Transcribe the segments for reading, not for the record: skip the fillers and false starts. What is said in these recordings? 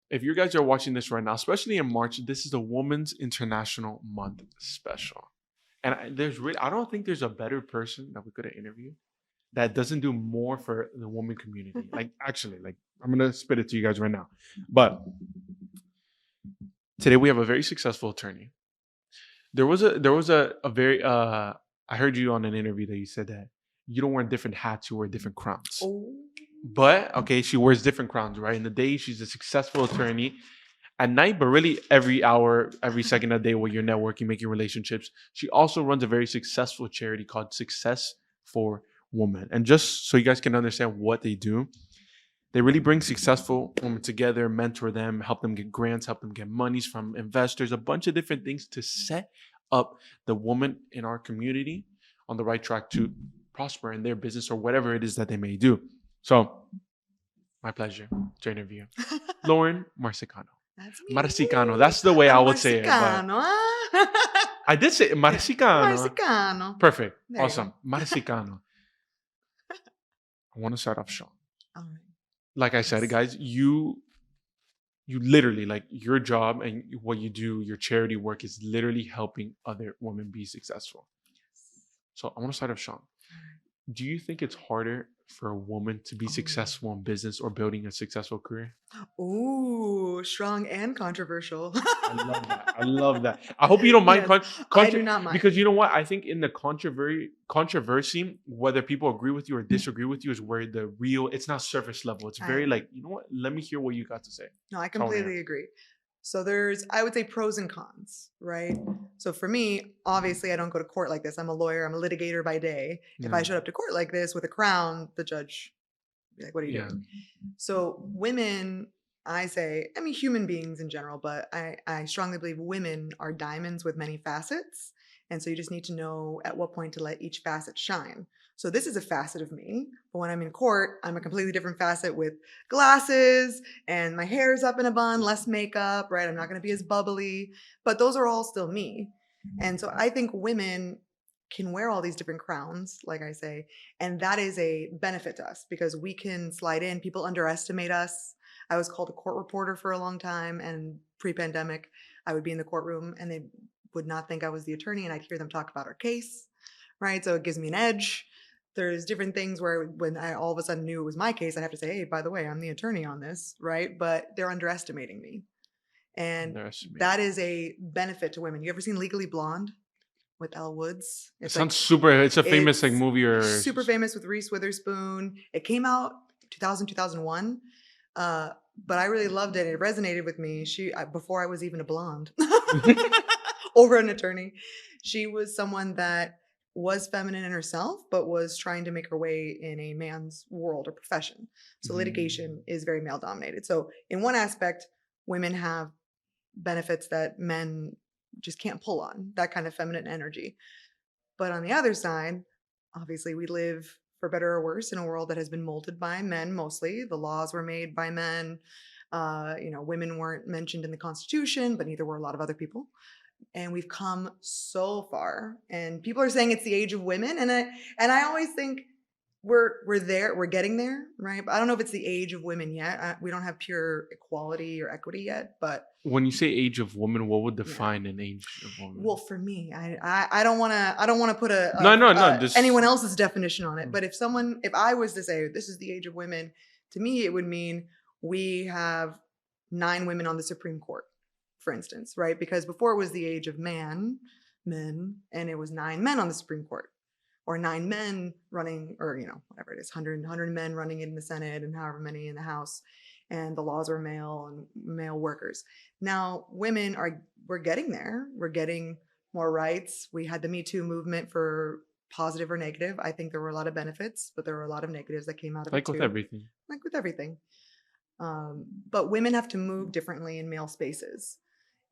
if you guys are watching this right now, especially in March, this is the Women's International Month special. And I don't think there's a better person that we could have interviewed that doesn't do more for the woman community. Like, actually, like, I'm gonna spit it to you guys right now. But today we have a very successful attorney. There was a very I heard you on an interview that you said that you don't wear different hats, you wear different crowns. Oh. But okay, she wears different crowns, right? In the day, she's a successful attorney. At night, but really every hour, every second of the day where you're networking, making relationships. She also runs a very successful charity called Success for Women. And just so you guys can understand what they do, they really bring successful women together, mentor them, help them get grants, help them get monies from investors, a bunch of different things to set up the woman in our community on the right track to prosper in their business or whatever it is that they may do. So, my pleasure to interview Lauren Marscicano. That's me. Marsicano. That's the way I would say it. But Marsicano, huh? I did say Marsicano. Marsicano. Perfect. There you Awesome. go. Marsicano. I want to start off strong. All right. Like I said, guys, you literally, like, your job and what you do, your charity work is literally helping other women be successful. So I want to start off strong. Do you think it's harder for a woman to be successful in business or building a successful career? Ooh, strong and controversial. I love that. I love that. I hope you don't mind. Yes, I do not mind. Because you know what? I think in the controversy, whether people agree with you or disagree with you, is where the real, it's not surface level. It's very like, you know what? Let me hear what you got to say. No, I completely agree. So there's, I would say, pros and cons, right? So for me, obviously, I don't go to court like this. I'm a lawyer. I'm a litigator by day. If I showed up to court like this with a crown, the judge would be like, what are you doing? So women, I say, I mean, human beings in general, but I strongly believe women are diamonds with many facets. And so you just need to know at what point to let each facet shine. So this is a facet of me, but when I'm in court, I'm a completely different facet with glasses and my hair's up in a bun, less makeup, right? I'm not going to be as bubbly, but those are all still me. And so I think women can wear all these different crowns, like I say, and that is a benefit to us because we can slide in. People underestimate us. I was called a court reporter for a long time, and pre-pandemic, I would be in the courtroom and they would not think I was the attorney, and I'd hear them talk about our case, right? So it gives me an edge. There's different things where when I all of a sudden knew it was my case, I have to say, hey, by the way, I'm the attorney on this, right? But they're underestimating me. And that is a benefit to women. You ever seen Legally Blonde with Elle Woods? It sounds super, it's a famous like movie or... Super famous with Reese Witherspoon. It came out 2000, 2001. But I really loved it. It resonated with me. Before I was even a blonde or an attorney, she was someone that was feminine in herself, but was trying to make her way in a man's world or profession. So litigation is very male dominated. So in one aspect, women have benefits that men just can't pull on, that kind of feminine energy. But on the other side, obviously we live, for better or worse, in a world that has been molded by men mostly. The laws were made by men. Women weren't mentioned in the Constitution, but neither were a lot of other people. And we've come so far. And people are saying it's the age of women. And I always think we're there, we're getting there, right? But I don't know if it's the age of women yet. We don't have pure equality or equity yet. But when you say age of woman, what would define an age of woman? Well, for me, I don't want to put just anyone else's definition on it. But if I was to say this is the age of women, to me it would mean we have 9 women on the Supreme Court, for instance, right? Because before it was the age of men, and it was 9 men on the Supreme Court, or 9 men running, or whatever it is, 100 men running in the Senate and however many in the House. And the laws are male and male workers. Now, women we're getting there. We're getting more rights. We had the Me Too movement for positive or negative. I think there were a lot of benefits, but there were a lot of negatives that came out of it too. Like with everything. But women have to move differently in male spaces.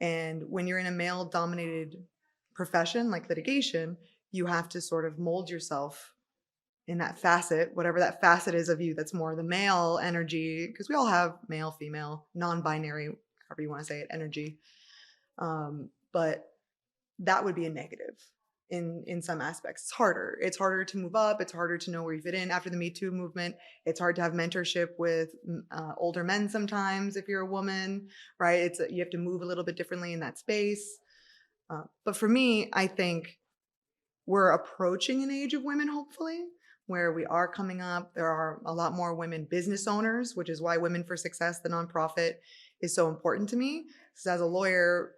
And when you're in a male-dominated profession like litigation, you have to sort of mold yourself in that facet, whatever that facet is of you, that's more the male energy, because we all have male, female, non-binary, however you want to say it, energy. But that would be a negative. in some aspects. It's harder. It's harder to move up. It's harder to know where you fit in. After the Me Too movement, it's hard to have mentorship with older men sometimes if you're a woman, right? You have to move a little bit differently in that space. But for me, I think we're approaching an age of women, hopefully, where we are coming up. There are a lot more women business owners, which is why Women for Success, the nonprofit, is so important to me. Because as a lawyer,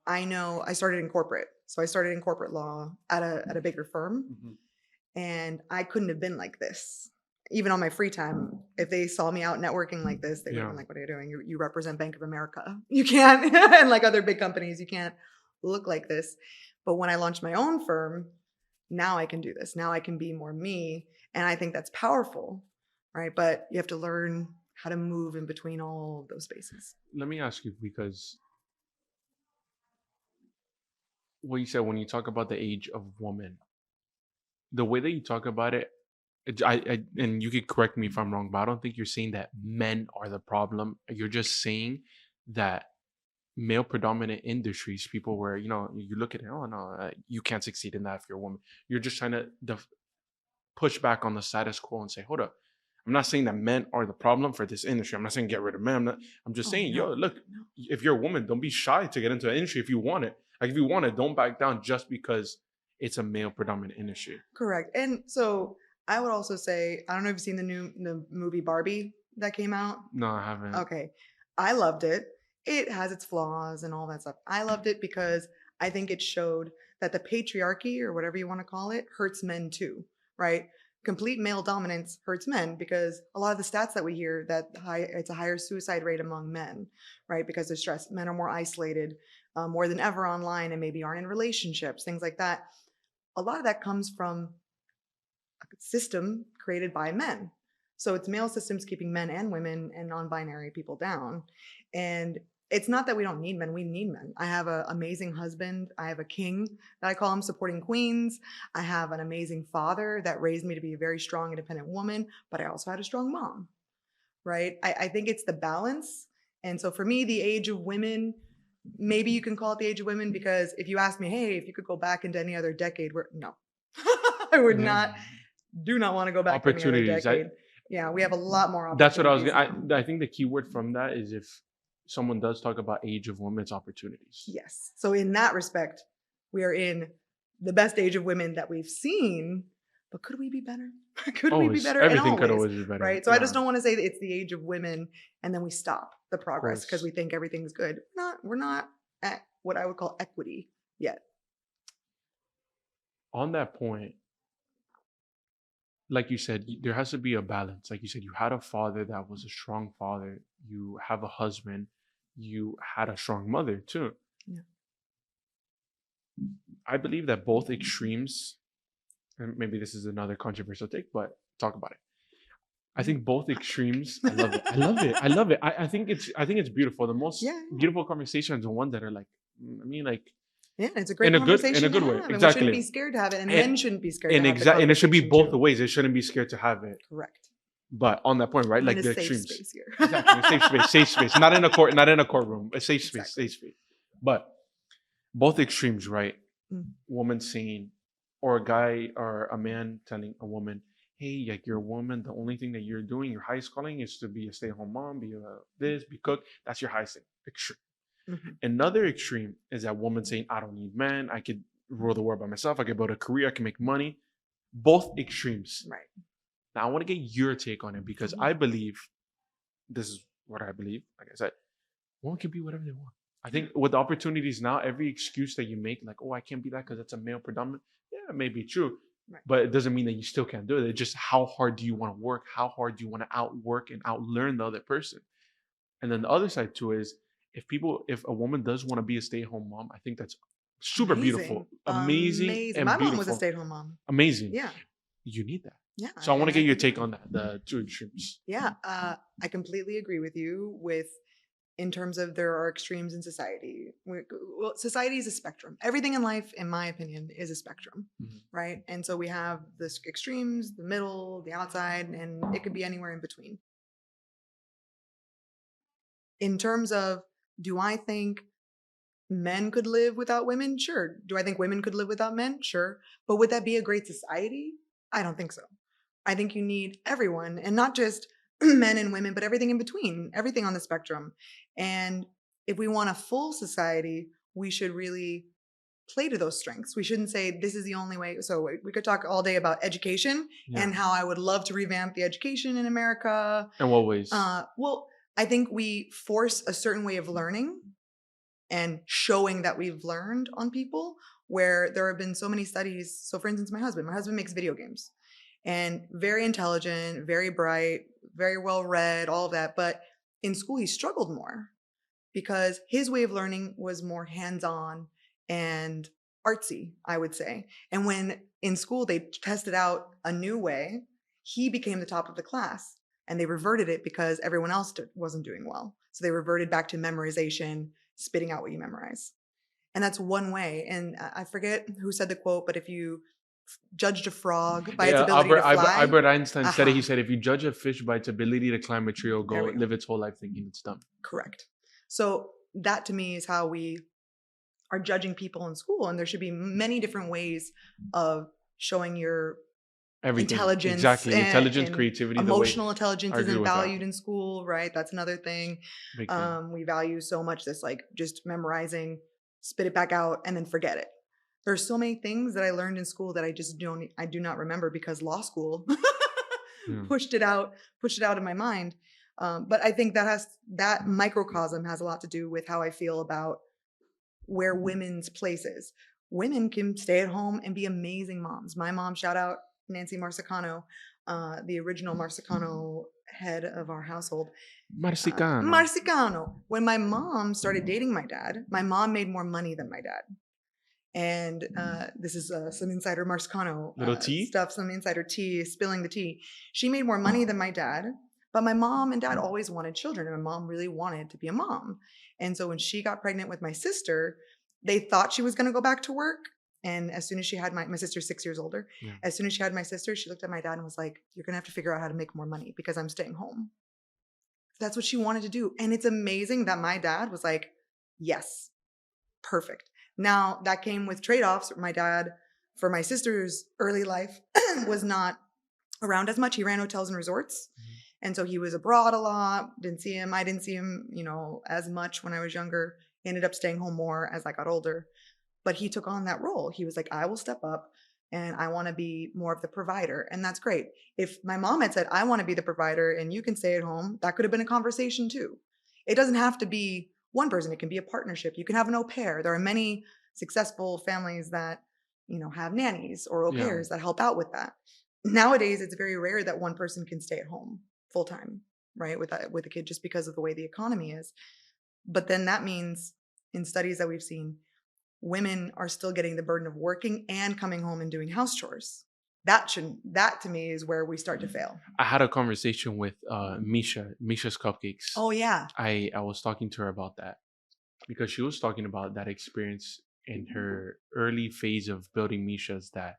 I know I started in corporate. So I started in corporate law at a bigger firm. Mm-hmm. And I couldn't have been like this. Even on my free time, if they saw me out networking like this, they would have been like, what are you doing? You represent Bank of America. You can't, and like other big companies, you can't look like this. But when I launched my own firm, now I can do this. Now I can be more me. And I think that's powerful, right? But you have to learn how to move in between all of those spaces. Let me ask you, because what you said when you talk about the age of woman, the way that you talk about it, I and you could correct me if I'm wrong, but I don't think you're saying that men are the problem. You're just saying that male predominant industries, people where, you look at it, oh no, you can't succeed in that if you're a woman. You're just trying to push back on the status quo and say, hold up. I'm not saying that men are the problem for this industry. I'm not saying get rid of men. I'm just saying, look, if you're a woman, don't be shy to get into an industry if you want it. Like if you want it, don't back down just because it's a male predominant industry. Correct. And so I would also say, I don't know if you've seen the movie Barbie that came out. No, I haven't. Okay. I loved it. It has its flaws and all that stuff. I loved it because I think it showed that the patriarchy, or whatever you want to call it, hurts men too, right? Complete male dominance hurts men because a lot of the stats that we hear that it's a higher suicide rate among men, right? Because they're stressed. Men are more isolated, more than ever online, and maybe aren't in relationships, things like that. A lot of that comes from a system created by men. So it's male systems keeping men and women and non-binary people down. And it's not that we don't need men. We need men. I have an amazing husband. I have a king that I call him, supporting queens. I have an amazing father that raised me to be a very strong, independent woman, but I also had a strong mom, right? I think it's the balance. And so for me, the age of women, maybe you can call it the age of women, because if you ask me, hey, if you could go back into any other decade, no, I would not, do not want to go back to any other decade. Yeah, we have a lot more opportunities. That's what I think the key word from that is, if someone does talk about age of women's opportunities. Yes. So in that respect, we are in the best age of women that we've seen. But could we be better? Could we be better? Everything could always be better. Right. So I just don't want to say that it's the age of women and then we stop the progress because we think everything's good. We're not at what I would call equity yet. On that point, like you said, there has to be a balance. Like you said, you had a father that was a strong father. You have a husband. You had a strong mother too. Yeah. I believe that both extremes, and maybe this is another controversial take, but talk about it. I think both extremes. I love it. I love it. I think it's beautiful. The most beautiful conversations are one that are like, yeah, it's a great conversation in a good way. Exactly. And we shouldn't be scared to have it, and men shouldn't be scared to have it. And it should be both ways. They shouldn't be scared to have it. Correct. But on that point, right? Like the extremes. Space here. Exactly. Safe space. Not in a courtroom. A safe space. Safe space. But both extremes, right? Woman saying, or a guy or a man telling a woman, hey, like, you're a woman. The only thing that you're doing, your highest calling, is to be a stay-at-home mom, be cook. That's your highest thing. Extreme. Mm-hmm. Another extreme is that woman saying, I don't need men. I could rule the world by myself. I could build a career. I can make money. Both extremes. Right. Now, I want to get your take on it, because I believe, this is what I believe, like I said, women can be whatever they want. I think with the opportunities now, every excuse that you make, like, oh, I can't be that because it's a male predominant, it may be true. Right. But it doesn't mean that you still can't do it. It's just, how hard do you want to work? How hard do you want to outwork and outlearn the other person? And then the other side too is, if a woman does want to be a stay-at-home mom, I think that's super beautiful. Amazing. And my beautiful. mom was a stay-at-home mom. Amazing. Yeah. You need that. Yeah. So I want to get your take on that, the two extremes. Yeah. I completely agree with you in terms of there are extremes in society. Well, society is a spectrum. Everything in life, in my opinion, is a spectrum, right? And so we have the extremes, the middle, the outside, and it could be anywhere in between. In terms of, do I think men could live without women? Sure. Do I think women could live without men? Sure. But would that be a great society? I don't think so. I think you need everyone, and not just men and women, but everything in between, everything on the spectrum. And if we want a full society, we should really play to those strengths. We shouldn't say this is the only way. So we could talk all day about education and how I would love to revamp the education in America. In what ways? Well, I think we force a certain way of learning and showing that we've learned on people, where there have been so many studies. So for instance, my husband makes video games, and very intelligent, very bright, very well read, all of that. But in school, he struggled more because his way of learning was more hands-on and artsy, I would say. And when in school they tested out a new way, he became the top of the class, and they reverted it because everyone else wasn't doing well. So they reverted back to memorization, spitting out what you memorize. And that's one way. And I forget who said the quote, but if you judged a frog by its ability to fly. Albert Einstein said it. He said, if you judge a fish by its ability to climb a tree, it'll go live its whole life thinking it's dumb. Correct. So that to me is how we are judging people in school. And there should be many different ways of showing your intelligence. Exactly. Intelligence, creativity. Emotional intelligence isn't valued in school, right? That's another thing. We value so much this, like, just memorizing, spit it back out, and then forget it. There's so many things that I learned in school that I do not remember because law school pushed it out of my mind. But I think that microcosm has a lot to do with how I feel about where women's place is. Women can stay at home and be amazing moms. My mom, shout out Nancy Marsicano, the original Marsicano head of our household. Marsicano. When my mom started dating my dad, my mom made more money than my dad. And this is some insider Marsicano stuff, some insider tea, spilling the tea. She made more money than my dad, but my mom and dad always wanted children, and my mom really wanted to be a mom. And so when she got pregnant with my sister, they thought she was going to go back to work. And as soon as she had my sister's 6 years older, as soon as she had my sister, she looked at my dad and was like, you're going to have to figure out how to make more money because I'm staying home. That's what she wanted to do. And it's amazing that my dad was like, yes, perfect. Now, that came with trade-offs. My dad, for my sister's early life, was not around as much. He ran hotels and resorts. And so he was abroad a lot. Didn't see him. I didn't see him, as much when I was younger. He ended up staying home more as I got older. But he took on that role. He was like, I will step up and I want to be more of the provider. And that's great. If my mom had said, I want to be the provider and you can stay at home, that could have been a conversation too. It doesn't have to be one person. It can be a partnership. You can have an au pair. There are many successful families that, have nannies or au pairs that help out with that. Nowadays, it's very rare that one person can stay at home full time, right? With a kid, just because of the way the economy is. But then that means in studies that we've seen, women are still getting the burden of working and coming home and doing house chores. That to me is where we start to fail. I had a conversation with Misha's Cupcakes. Oh yeah. I was talking to her about that because she was talking about that experience in her early phase of building Misha's, that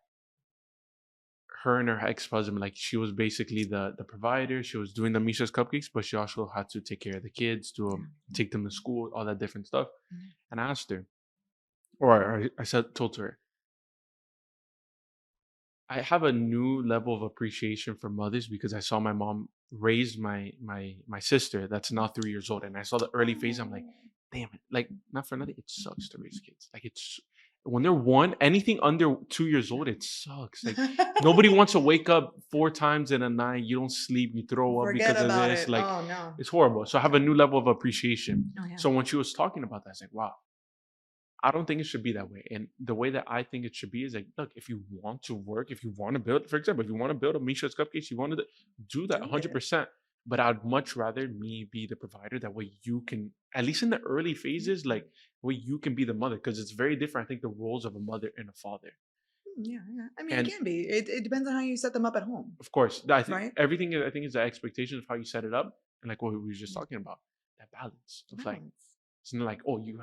her and her ex-husband, like, she was basically the provider. She was doing the Misha's Cupcakes, but she also had to take care of the kids, take them to school, all that different stuff. And I asked her, or I told her, I have a new level of appreciation for mothers because I saw my mom raise my sister that's now 3 years old, and I saw the early phase. I'm like, damn it! Like, not for nothing, it sucks to raise kids. Like, it's when they're anything under 2 years old, it sucks. Like, nobody wants to wake up 4 times in a night. You don't sleep. You throw up because of this. Like, oh, no. It's horrible. So I have a new level of appreciation. Oh, yeah. So when she was talking about that, I was like, wow. I don't think it should be that way. And the way that I think it should be is like, look, if you want to work, if you want to build, for example, if you want to build a Misha's Cupcakes, you want to do that 100%. But I'd much rather me be the provider. That way you can, at least in the early phases, like, way you can be the mother. Because it's very different, I think, the roles of a mother and a father. Yeah. I mean, it can be. It depends on how you set them up at home. Of course. I think right? Everything, I think, is the expectation of how you set it up. And like what we were just talking about, that balance. Of like, it's not like, oh, you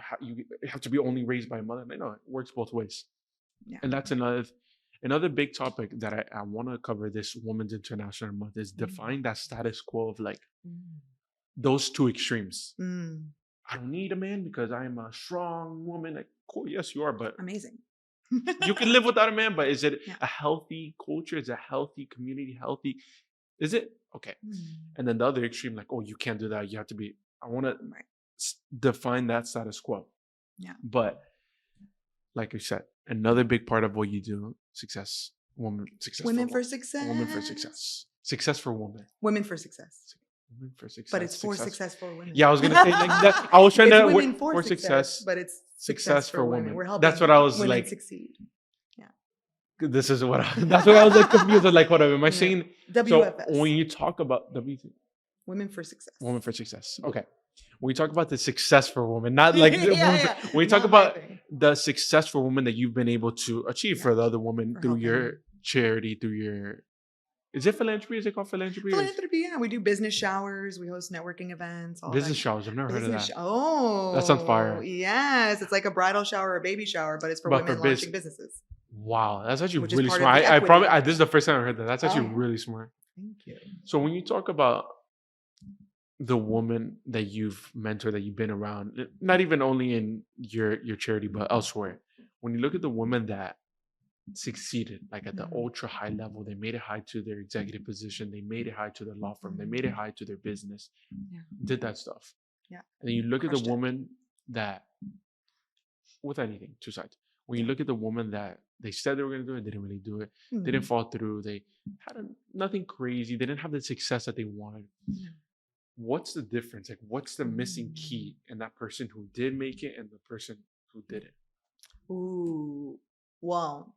have to be only raised by a mother. No, it works both ways. Yeah. And that's another big topic that I want to cover this Women's International Month is define that status quo of like those two extremes. I don't need a man because I'm a strong woman. Like, cool, yes, you are, but Amazing. you can live without a man. But is it Yeah. a healthy culture? Is it a healthy community? Healthy? Is it? Okay. Mm. And then the other extreme, like, oh, you can't do that. You have to be. I want to Right. define that status quo. Yeah. But like I said, another big part of what you do, success, success Women for for success. woman for success for woman. Women for success. Women for success. But it's for successful women. Yeah, I was gonna say like that. I was trying it's to women for success, but it's success for women. women. We're helping That's what I was women like. succeed. This is what that's what I was like confused. I was like, what am I saying? WFS. So when you talk about Women for success. woman for success, okay. When you talk about the success for women, not like when you talk Not about the success for women that you've been able to achieve for the other woman For through helping your them. charity, through your is it philanthropy? Is it called philanthropy? Philanthropy, yeah. We do business showers. We host networking events. All Business that. showers. I've never heard of that. Oh, That sounds fire. Yes, it's like a bridal shower or a baby shower, but it's for women launching businesses. Wow, that's actually Which is really part smart. of the I equity. probably this is the first time I heard that. That's actually Oh. really smart. Thank you. So when you talk about the woman that you've mentored, that you've been around, not even only in your charity, but elsewhere, when you look at the women that succeeded, like at the ultra high level, they made it high to their executive position, they made it high to their law firm, they made it high to their business, did that stuff. Yeah. And then you look at the Crushed it. woman that, with anything, two sides. When you look at the woman that they said they were going to do it, didn't really do it, didn't fall through, they had nothing crazy, they didn't have the success that they wanted. Yeah. What's the difference? Like, what's the missing key in that person who did make it and the person who didn't? Ooh, well,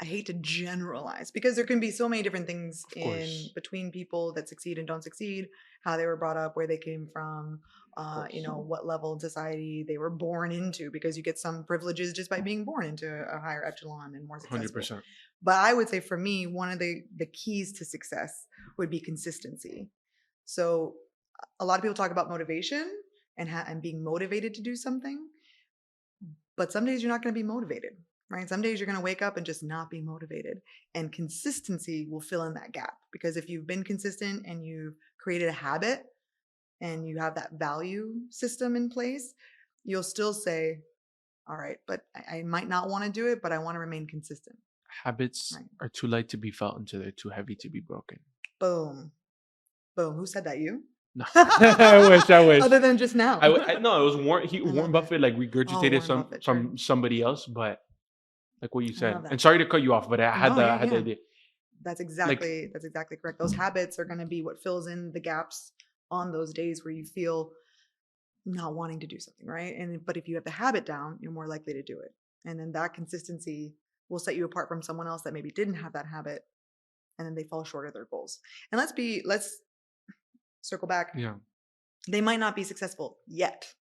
I hate to generalize because there can be so many different things in between people that succeed and don't succeed, how they were brought up, where they came from, what level in society they were born into, because you get some privileges just by being born into a higher echelon and more successful. 100%. But I would say for me, one of the keys to success would be consistency. So a lot of people talk about motivation and being motivated to do something, but some days you're not going to be motivated. Right? Some days you're going to wake up and just not be motivated, and consistency will fill in that gap. Because if you've been consistent and you've created a habit and you have that value system in place, you'll still say, all right, but I might not want to do it, but I want to remain consistent. Habits are too light to be felt until they're too heavy to be broken. Boom. Boom. Who said that? You? No. I wish. Other than just now. No, it was Warren Buffett, like regurgitated from somebody else, but like what you said. And sorry to cut you off, but I had the idea. That's exactly correct. Those habits are going to be what fills in the gaps on those days where you feel not wanting to do something, right? But if you have the habit down, you're more likely to do it. And then that consistency will set you apart from someone else that maybe didn't have that habit, and then they fall short of their goals. And let's circle back. Yeah. They might not be successful yet,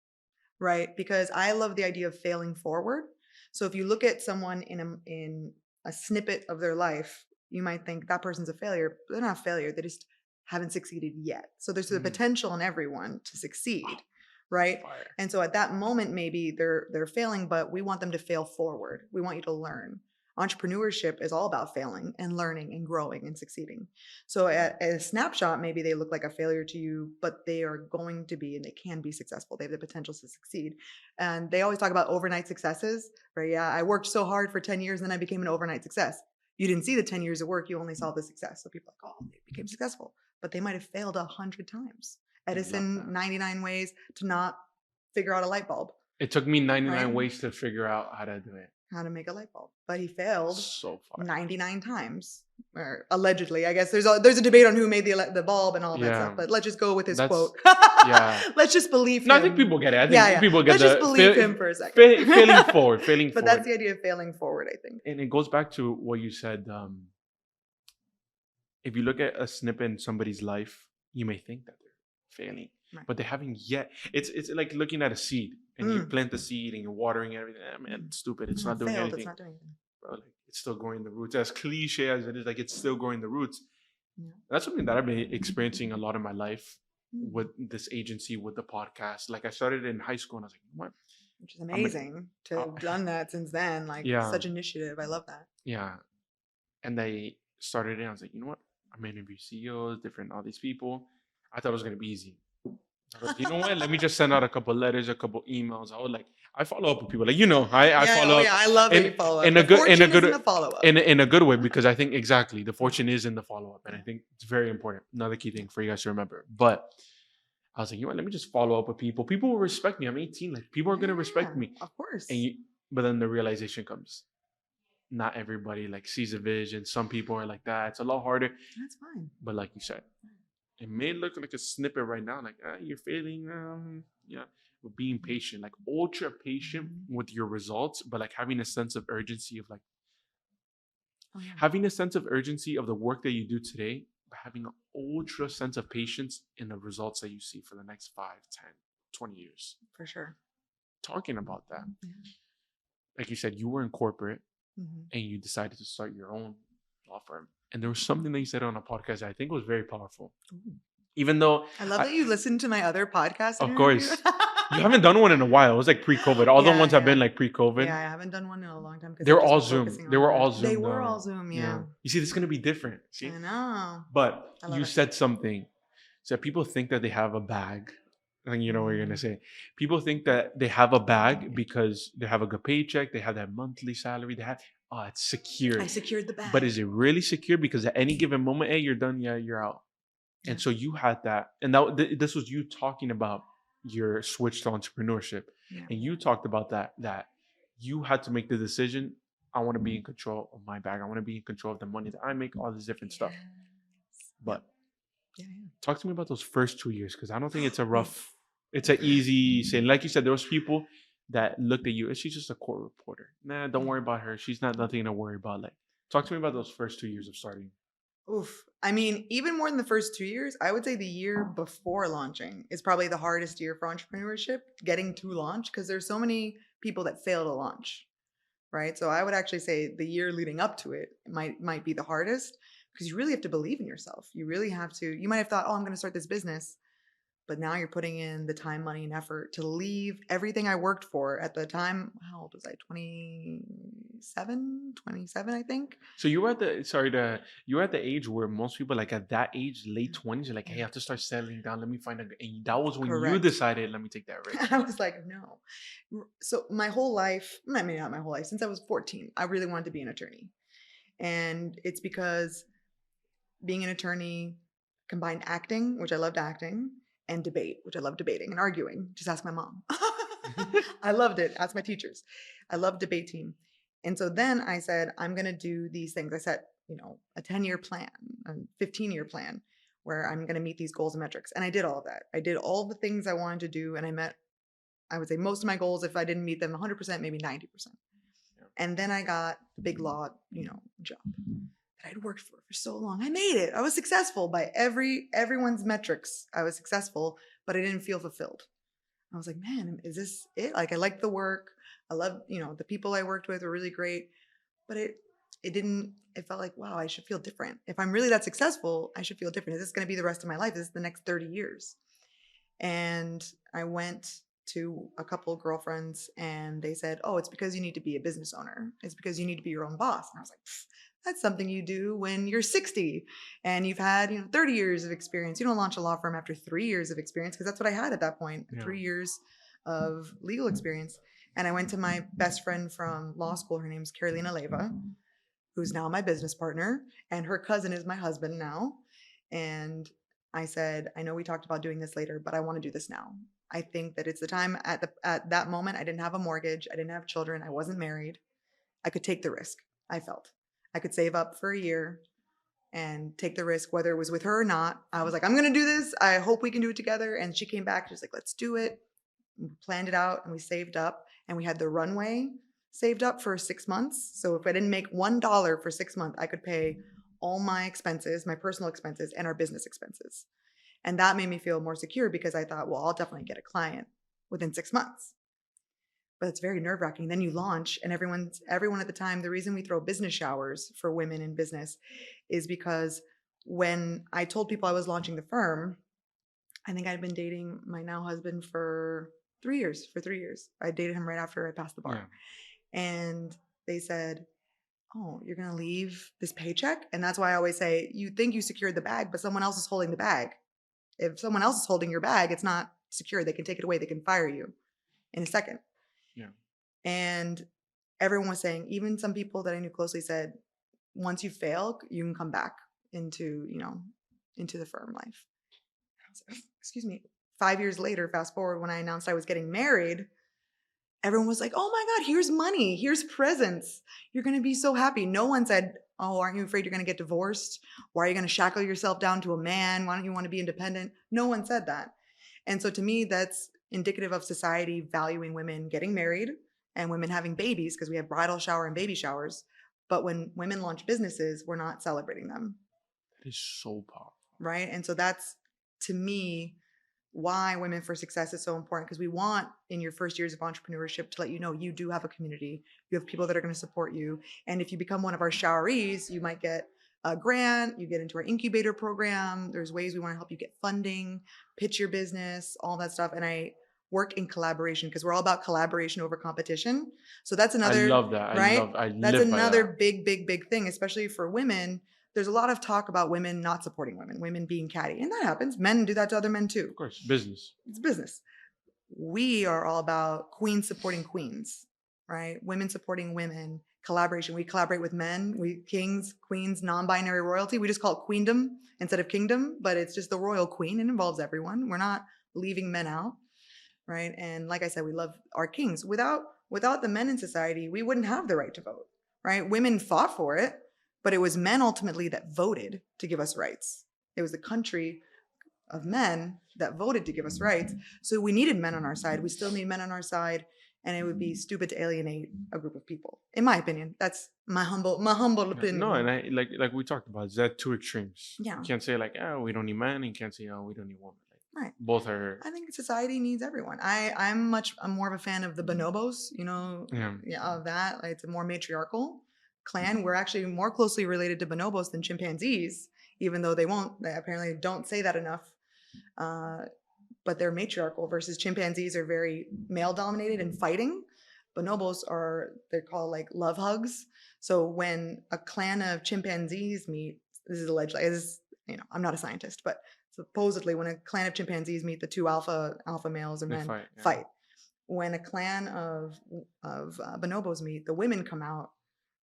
right? Because I love the idea of failing forward. So if you look at someone in a snippet of their life, you might think that person's a failure. But they're not a failure. They just haven't succeeded yet. So there's the potential in everyone to succeed, right? Fire. And so at that moment, maybe they're failing, but we want them to fail forward. We want you to learn. Entrepreneurship is all about failing and learning and growing and succeeding. So at a snapshot, maybe they look like a failure to you, but they are going to be, and they can be successful. They have the potential to succeed. And they always talk about overnight successes, right? Yeah, I worked so hard for 10 years and then I became an overnight success. You didn't see the 10 years of work, you only saw the success. So people are like, oh, they became successful, but they might have failed 100 times. Edison, 99 ways to not figure out a light bulb. It took me 99 ways to figure out how to do it. How to make a light bulb, but he failed so far 99 times, or allegedly. I guess there's a debate on who made the bulb and all that stuff. But let's just go with his quote. Let's just believe him. No, I think people get it. I think people get let's just believe him for a second. Failing forward. But that's the idea of failing forward, I think. And it goes back to what you said. If you look at a snippet in somebody's life, you may think that they're failing. Right. But they haven't yet. It's like looking at a seed, and you plant the seed and you're watering everything. Man, it's stupid. It's not doing anything. It's not doing anything. Bro, like, it's still growing the roots. As cliche as it is, like it's still growing the roots. Yeah. That's something that I've been experiencing a lot in my life with this agency, with the podcast. Like I started in high school, and I was like, what? Which is amazing to have done that since then. Like such initiative. I love that. Yeah. And they started it. I was like, you know what? I'm gonna interview CEOs, all these people. I thought it was gonna be easy. I go, you know what? Let me just send out a couple letters, a couple emails. I follow up with people. I Yeah. follow Oh, up yeah. I love that you in follow up. in The a good in a fortune is in the good follow up. in a good way, because I think exactly the fortune is in the follow up, and I Yeah. think it's very important. Another key thing for you guys to remember. But I was like, you know what? Let me just follow up with people. People will respect me. I'm 18. Like, people are gonna respect Yeah, me. of course. But then the realization comes. Not everybody like sees a vision. Some people are like that. It's a lot harder. That's fine. But like you said, it may look like a snippet right now, like you're failing. Yeah, but being patient, like ultra patient Mhm. with your results, but like having a sense of urgency of like Oh, yeah. having a sense of urgency of the work that you do today, but having an ultra sense of patience in the results that you see for the next 5, 10, 20 years. For sure. Talking about that, Yeah. like you said, you were in corporate Mhm. and you decided to start your own law firm. And there was something that you said on a podcast that I think was very powerful. Ooh. Even though, I love that you listened to my other podcast of interview. course, you haven't done one in a while. It was like pre-COVID. All the ones have been like Yeah, pre-COVID. I haven't done one in a long time because They I've were just all been Zoom. focusing They on were others. all They Zoom were though. all Zoom, Yeah. yeah. You see, this is gonna be different. See, I know. but I love you it. said something. So people think that they have a bag. And you know what you're gonna say. People think that they have a bag because they have a good paycheck, they have that monthly salary, they have it's secure. I secured the But bag. is it really secure? Because at any given moment, hey, you're done, yeah, you're out. Yeah. And so you had that, and this was you talking about your switch to entrepreneurship, Yeah. and you talked about that you had to make the decision. I want to be in control of my bag. I want to be in control of the money that I make, all this different stuff. Yes. But Yeah. talk to me about those first 2 years, because I don't think it's a rough, it's an easy saying. Like you said, there was people that looked at you, she's just a court reporter. Nah, don't worry about her. She's not nothing to worry about. Like, talk to me about those first 2 years of starting. Oof. I mean, even more than the first 2 years, I would say the year before launching is probably the hardest year for entrepreneurship, getting to launch, because there's so many people that fail to launch, right? So I would actually say the year leading up to it might be the hardest, because you really have to believe in yourself. You really have to. You might have thought, oh, I'm going to start this business, but now you're putting in the time, money, and effort to leave everything I worked for at the time. How old was I? 27, I think. So you were at you were at the age where most people, like at that age, late 20s, are like, hey, I have to start settling down. Let me find and that was when you Correct. decided, let me take that risk. I was like, no. So my whole life, I mean, not my whole life, since I was 14, I really wanted to be an attorney. And it's because being an attorney combined acting, which I loved acting, and debate, which I love debating and arguing. Just ask my mom. I loved it. Ask my teachers. I loved debate team. And so then I said, I'm going to do these things. I set, a 10-year plan, a 15-year plan where I'm going to meet these goals and metrics. And I did all of that. I did all the things I wanted to do. And I met, I would say, most of my goals. If I didn't meet them 100%, maybe 90%. And then I got the big law, job that I'd worked for so long. I made it. I was successful by everyone's metrics. I was successful, but I didn't feel fulfilled. I was like, man, is this it? Like, I liked the work. I love, the people I worked with were really great, but it felt like, wow, I should feel different. If I'm really that successful, I should feel different. Is this going to be the rest of my life? Is this the next 30 years? And I went to a couple of girlfriends and they said, oh, it's because you need to be a business owner. It's because you need to be your own boss. And I was like, that's something you do when you're 60 and you've had 30 years of experience. You don't launch a law firm after 3 years of experience, because that's what I had at that point. 3 years of legal experience. And I went to my best friend from law school. Her name's Carolina Leva, who's now my business partner, and her cousin is my husband now. And I said, I know we talked about doing this later, but I want to do this now. I think that it's the time. At that moment, I didn't have a mortgage. I didn't have children. I wasn't married. I could take the risk. I felt I could save up for a year and take the risk, whether it was with her or not. I was like, I'm going to do this. I hope we can do it together. And she came back. She's like, let's do it. We planned it out and we saved up, and we had the runway saved up for 6 months. So if I didn't make $1 for 6 months, I could pay all my expenses, my personal expenses, and our business expenses. And that made me feel more secure, because I thought, well, I'll definitely get a client within 6 months. But it's very nerve-wracking. Then you launch, and everyone at the time, the reason we throw business showers for women in business is because when I told people I was launching the firm, I think I'd been dating my now husband for 3 years. For 3 years. I dated him right after I passed the bar. Yeah. And they said, oh, you're going to leave this paycheck? And that's why I always say, you think you secured the bag, but someone else is holding the bag. If someone else is holding your bag, it's not secure. They can take it away. They can fire you in a second. Yeah. And everyone was saying, even some people that I knew closely said, once you fail, you can come back into the firm life. Excuse me. 5 years later, fast forward, when I announced I was getting married, everyone was like, oh my God, here's money. Here's presents. You're going to be so happy. No one said, oh, aren't you afraid you're going to get divorced? Why are you going to shackle yourself down to a man? Why don't you want to be independent? No one said that. And so to me, that's indicative of society valuing women getting married and women having babies, because we have bridal shower and baby showers. But when women launch businesses, we're not celebrating them. That is so powerful. Right? And so that's, to me, why Women for Success is so important, because we want in your first years of entrepreneurship to let you know you do have a community. You have people that are going to support you. And if you become one of our showerees, you might get a grant, you get into our incubator program. There's ways we want to help you get funding, pitch your business, all that stuff. And I work in collaboration, because we're all about collaboration over competition. So that's another, I love that. right? That's live by another that. big thing, especially for women. There's a lot of talk about women not supporting women being catty. And that happens. Men do that to other men too. Of course, business. It's business. We are all about queens supporting queens, right? Women supporting women, collaboration. We collaborate with men, we kings, queens, non-binary royalty. We just call it queendom instead of kingdom, but it's just the royal queen. It involves everyone. We're not leaving men out, right? And like I said, we love our kings. Without the men in society, we wouldn't have the right to vote, right? Women fought for it, but it was men ultimately that voted to give us rights. It was the country of men that voted to give us rights. So we needed men on our side. We still need men on our side. And it would be stupid to alienate a group of people, in my opinion. That's my humble opinion. No, and I like we talked about, is that two extremes. Yeah. You can't say like, oh, we don't need men, and you can't say, oh, we don't need women. Right. Both are. I think society needs everyone. I'm more of a fan of the bonobos, of that. Like, it's a more matriarchal clan. We're actually more closely related to bonobos than chimpanzees, even though they apparently don't say that enough. But they're matriarchal, versus chimpanzees are very male dominated and fighting. Bonobos they're called like love hugs. So when a clan of chimpanzees meet, this is alleged, I'm not a scientist, but supposedly when a clan of chimpanzees meet, the two alpha males or men fight. When a clan of bonobos meet, the women come out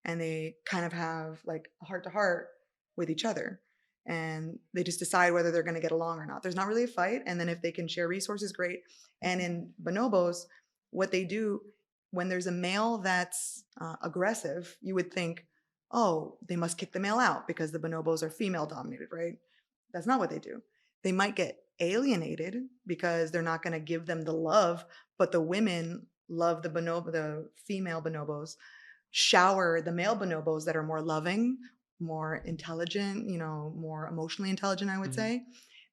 and they kind of have like a heart to heart with each other. And they just decide whether they're going to get along or not. There's not really a fight. And then if they can share resources, great. And in bonobos, what they do, when there's a male that's aggressive, you would think, oh, they must kick the male out because the bonobos are female dominated, right? That's not what they do. They might get alienated because they're not going to give them the love, but the women love the female bonobos, shower the male bonobos that are more loving, more intelligent, more emotionally intelligent, I would say.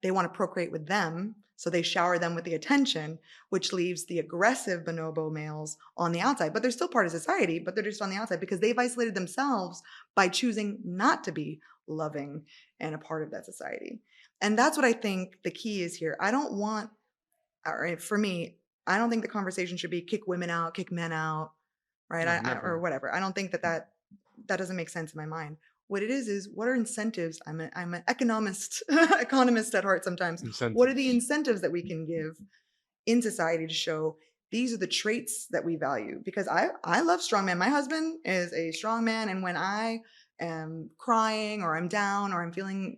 They want to procreate with them. So they shower them with the attention, which leaves the aggressive bonobo males on the outside. But they're still part of society, but they're just on the outside because they've isolated themselves by choosing not to be loving and a part of that society. And that's what I think the key is here. For me, I don't think the conversation should be kick women out, kick men out, right? No, or whatever. I don't think that doesn't make sense in my mind. What it is what are incentives? I'm an economist at heart sometimes. Incentives. What are the incentives that we can give in society to show these are the traits that we value? Because I love strong men. My husband is a strong man. And when I am crying or I'm down or I'm feeling,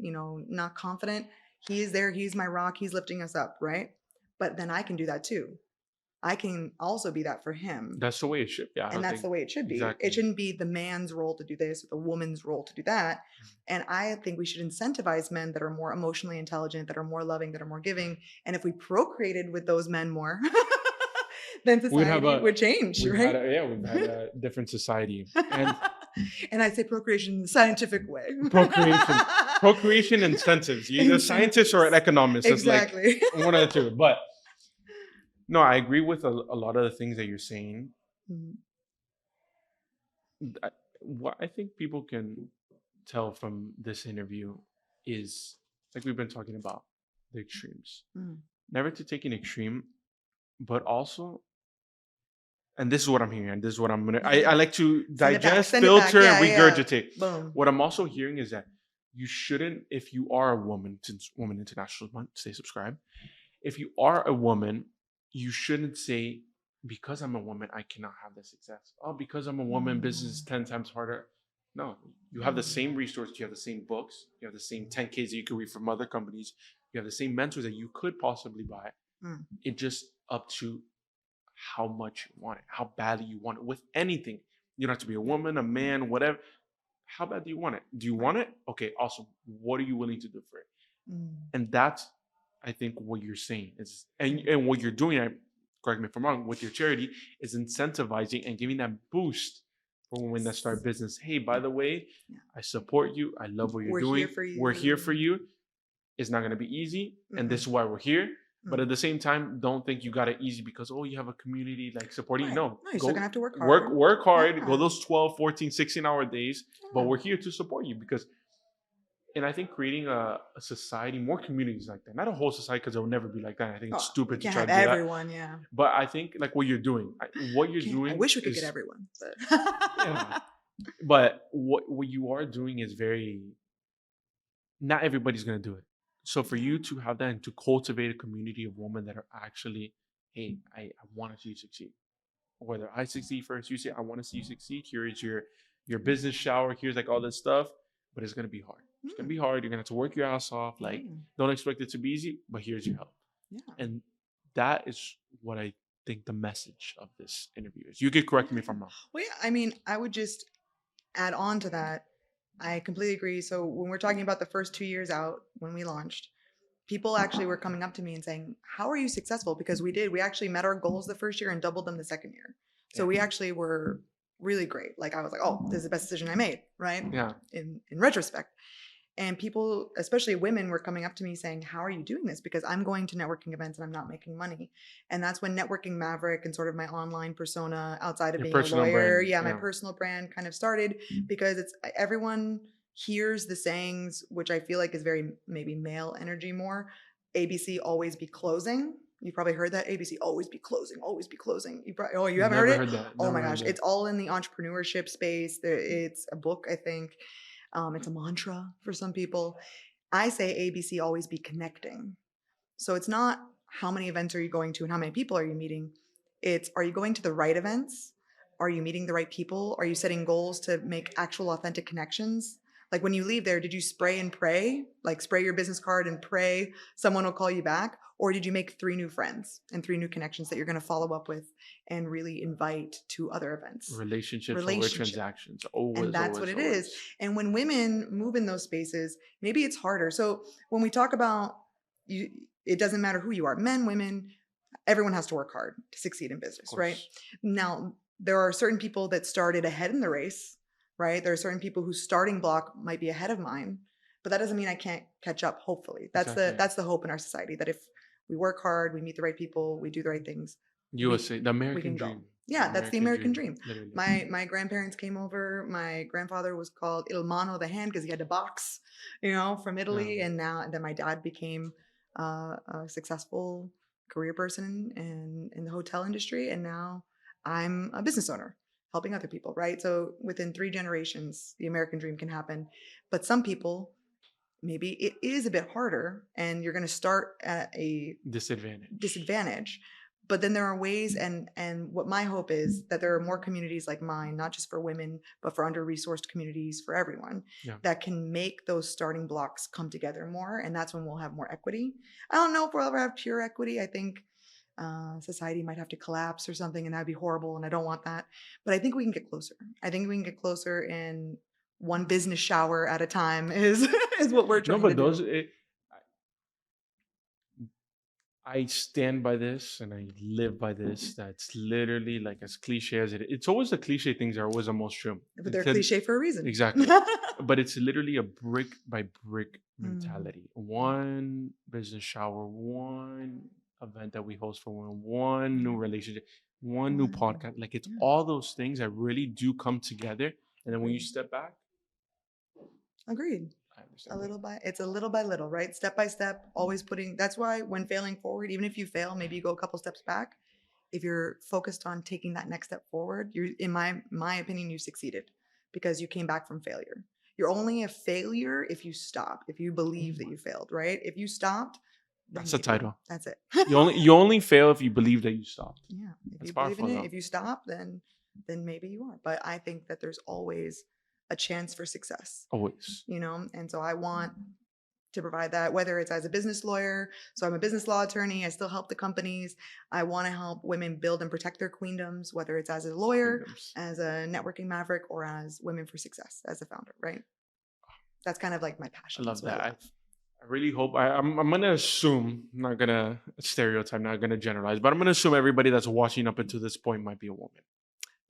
not confident, he is there. He's my rock. He's lifting us up, right? But then I can do that too. I can also be that for him. That's the way it should be. And that's the way it should be. Exactly. It shouldn't be the man's role to do this or the woman's role to do that. And I think we should incentivize men that are more emotionally intelligent, that are more loving, that are more giving. And if we procreated with those men more, then society would change, right? We've had a different society. And I say procreation in the scientific way. Procreation incentives. You're either a scientist or an economist. Exactly. It's like one of the two. But no, I agree with a lot of the things that you're saying. What I think people can tell from this interview is, like we've been talking about, the extremes. Never to take an extreme, but also, and this is what I'm hearing, and this is what I'm going to, I like to digest, filter, and regurgitate. Boom. What I'm also hearing is that you shouldn't, if you are a woman, since Women International Month, stay subscribed, if you are a woman, you shouldn't say, because I'm a woman, I cannot have the success. Oh, because I'm a woman, business is 10 times harder. No, you have the same resources, you have the same books, you have the same 10Ks that you could read from other companies, you have the same mentors that you could possibly buy. Mm. It's just up to how much you want it, how badly you want it with anything. You don't have to be a woman, a man, whatever. How bad do you want it? Do you want it? Okay, awesome. What are you willing to do for it? Mm. And that's, I think, what you're saying is, and what you're doing, correct me if I'm wrong, with your charity is incentivizing and giving that boost for women that start business. Hey, by the way, Yeah. I support you. I love what you're We're doing. here for you. We're here for you. It's not going to be easy. And this is why we're here. But at the same time, don't think you got it easy because, oh, you have a community like supporting you. Right. No, you're still gonna have to work hard. Work hard. Yeah. Go those 12, 14, 16-hour days. But Yeah. we're here to support you because, and I think creating a society, more communities like that. Not a whole society because it will never be like that. I think it's stupid to Can't try have to do that. everyone, yeah. But I think like what you're doing, I wish we could get everyone, but yeah. But what you are doing is very. Not everybody's gonna do it. So for you to have that and to cultivate a community of women that are actually, hey, I want to see you succeed. Whether I succeed first, you say I want to see you succeed. Here is your business shower. Here's like all this stuff, but it's gonna be hard. It's gonna be hard. You're gonna have to work your ass off. Like, don't expect it to be easy, but here's your help. Yeah. And that is what I think the message of this interview is. You could correct me if I'm wrong. Well, yeah, I mean, I would just add on to that. I completely agree. So when we're talking about the first 2 years out when we launched, people actually were coming up to me and saying, "How are you successful?" Because we did. We actually met our goals the first year and doubled them the second year. So we actually were really great. Like I was like, "Oh, this is the best decision I made," right? Yeah. In retrospect. And people, especially women, were coming up to me saying, "How are you doing this?" Because I'm going to networking events and I'm not making money. And that's when Networking Maverick and sort of my online persona outside of Your being a personal lawyer, brand, my yeah. personal brand kind of started because it's everyone hears the sayings, which I feel like is very maybe male energy more. ABC always be closing. You probably heard that. ABC always be closing, always be closing. You haven't Never heard heard it? that. Oh Never my heard gosh, that. it's all in the entrepreneurship space. It's a book, I think. It's a mantra for some people. I say ABC always be connecting. So it's not how many events are you going to and how many people are you meeting. It's, are you going to the right events? Are you meeting the right people? Are you setting goals to make actual authentic connections? Like when you leave there, did you spray and pray? Like spray your business card and pray someone will call you back? Or did you make 3 new friends and 3 new connections that you're going to follow up with and really invite to other events? Relationships over transactions. Always, And that's always, what it always. is. And when women move in those spaces, maybe it's harder. So when we talk about you, it doesn't matter who you are, men, women, everyone has to work hard to succeed in business, right? Now, there are certain people that started ahead in the race, right? There are certain people whose starting block might be ahead of mine, but that doesn't mean I can't catch up. Hopefully, that's the hope in our society, that if we work hard, we meet the right people, we do the right things. USA, the American dream. Yeah, that's the American dream. My grandparents came over. My grandfather was called Il Mano, the hand, because he had a box, from Italy. And then my dad became a successful career person in the hotel industry. And now I'm a business owner helping other people, right? So within 3 generations, the American dream can happen. But some people, maybe it is a bit harder and you're going to start at a disadvantage. But then there are ways, and what my hope is that there are more communities like mine, not just for women, but for under-resourced communities, for everyone, that can make those starting blocks come together more. And that's when we'll have more equity. I don't know if we'll ever have pure equity. I think society might have to collapse or something, and that'd be horrible, and I don't want that. But I think we can get closer. I think we can get closer, and one business shower at a time is what we're trying to do. I stand by this and I live by this. That's literally like as cliche as it is. It's always the cliche things are always the most true. But they're cliche for a reason. Exactly. But it's literally a brick by brick mentality. One business shower, one event that we host for women, one new relationship, one new podcast. Like it's all those things that really do come together. And then when you step back. Agreed. It's a little by little, right? Step by step, always that's why when failing forward, even if you fail, maybe you go a couple steps back. If you're focused on taking that next step forward, in my opinion, you succeeded because you came back from failure. You're only a failure if you stop, if you believe that you failed, right? If you stopped, then That's the keep going. title. That's it. You only fail if you believe that you stopped. Yeah. If That's you believe powerful, in it, though. if you stop, then maybe you are. But I think that there's always a chance for success, Always. you know? And so I want to provide that, whether it's as a business lawyer. So I'm a business law attorney. I still help the companies. I want to help women build and protect their queendoms, whether it's as a lawyer, Kingdoms. as a networking maverick, or as Women for Success as a founder, right? That's kind of like my I passion. love That's what I that. I really hope I'm gonna assume, I'm not gonna stereotype, not gonna generalize, but I'm gonna assume everybody that's watching up until this point might be a woman.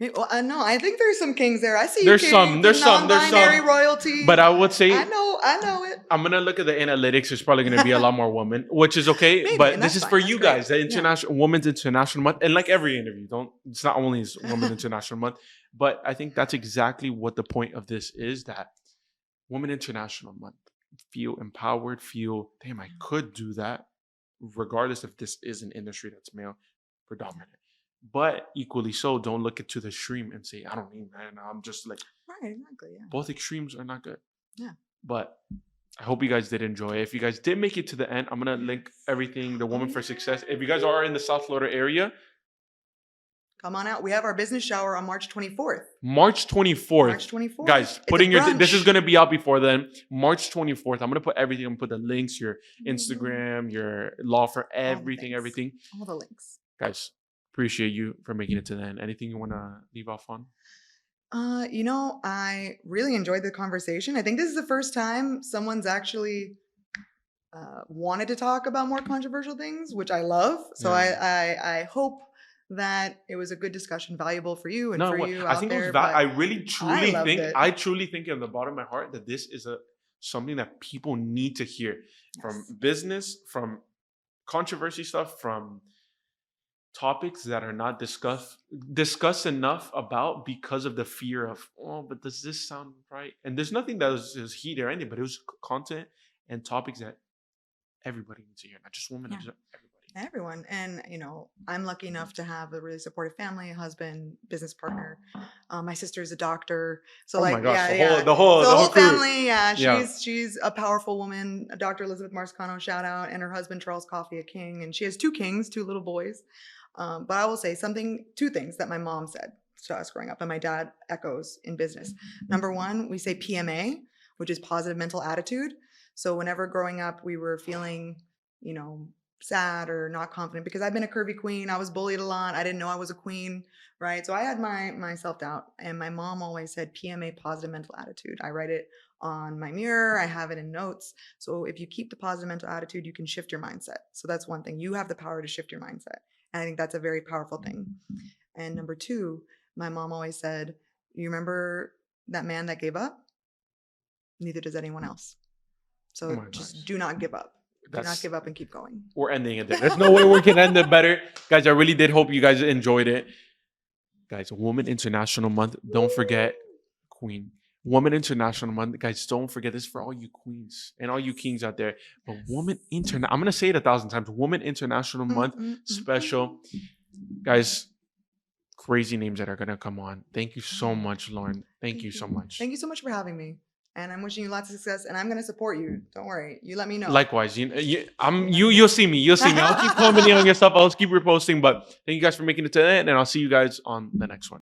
Well, no, I think there's some kings there. I see There's you, some, kings, there's the some, there's non-binary some. royalty. But I would say I know it. I'm gonna look at the analytics. There's probably gonna be a lot more women, which is okay. Maybe, but and this that's is fine. for That's you great. guys, the International Women's International Month, and like every interview, it's not only Women's International Month, but I think that's exactly what the point of this is. That Women International Month, feel empowered, feel damn, I could do that, regardless if this is an industry that's male predominant. But equally so, don't look it to the extreme and say, I don't need man. I'm just like, Right, exactly. Yeah. both extremes are not good. Yeah. But I hope you guys did enjoy it. If you guys did make it to the end, I'm going to link everything, the Woman for Success. If you guys are in the South Florida area, Come on out. We have our business shower on March 24th. March 24th. March 24th. Guys, this is going to be out before then. March 24th. I'm going to put everything. I'm going to put the links, your Instagram, your law firm, everything. All the links. Guys, appreciate you for making it to the end. Anything you want to leave off on? I really enjoyed the conversation. I think this is the first time someone's actually wanted to talk about more controversial things, which I love. So I hope that it was a good discussion, valuable for you and for you out there. I really truly think it. I truly think in the bottom of my heart that this is something that people need to hear from business, from controversy stuff, from topics that are not discussed enough about because of the fear of, oh, but does this sound right? And there's nothing that was heat or anything, but it was content and topics that everybody needs to hear, not just women, everyone. And I'm lucky enough to have a really supportive family, a husband, business partner. My sister's a doctor, so the whole family. She's a powerful woman. Dr. Elizabeth Marscicano, shout out, and her husband Charles Coffey, a king, and she has 2 kings, 2 little boys. But I will say 2 things that my mom said to us growing up, and my dad echoes in business. Number 1, we say PMA, which is positive mental attitude. So whenever growing up we were feeling, sad or not confident, because I've been a curvy queen, I was bullied a lot, I didn't know I was a queen, right? So I had my self-doubt, and my mom always said PMA, positive mental attitude. I write it on my mirror, I have it in notes. So if you keep the positive mental attitude, you can shift your mindset. So that's one thing. You have the power to shift your mindset. And I think that's a very powerful thing. And number 2, my mom always said, you remember that man that gave up? Neither does anyone else. So just do not give up. Do not give up and keep going. We're ending it there. There's no way we can end it better. Guys, I really did hope you guys enjoyed it. Guys, Women International Month. Don't forget, Queen. Women International Month. Guys, don't forget this for all you queens and all you kings out there. But Women International, I'm going to say it 1,000 times. Women International Month special. Guys, crazy names that are going to come on. Thank you so much, Lauren. Thank you so much. Thank you so much for having me. And I'm wishing you lots of success, and I'm going to support you. Don't worry. You let me know. Likewise. You'll see me. You'll see me. I'll keep commenting on your stuff. I'll keep reposting. But thank you guys for making it to the end, and I'll see you guys on the next one.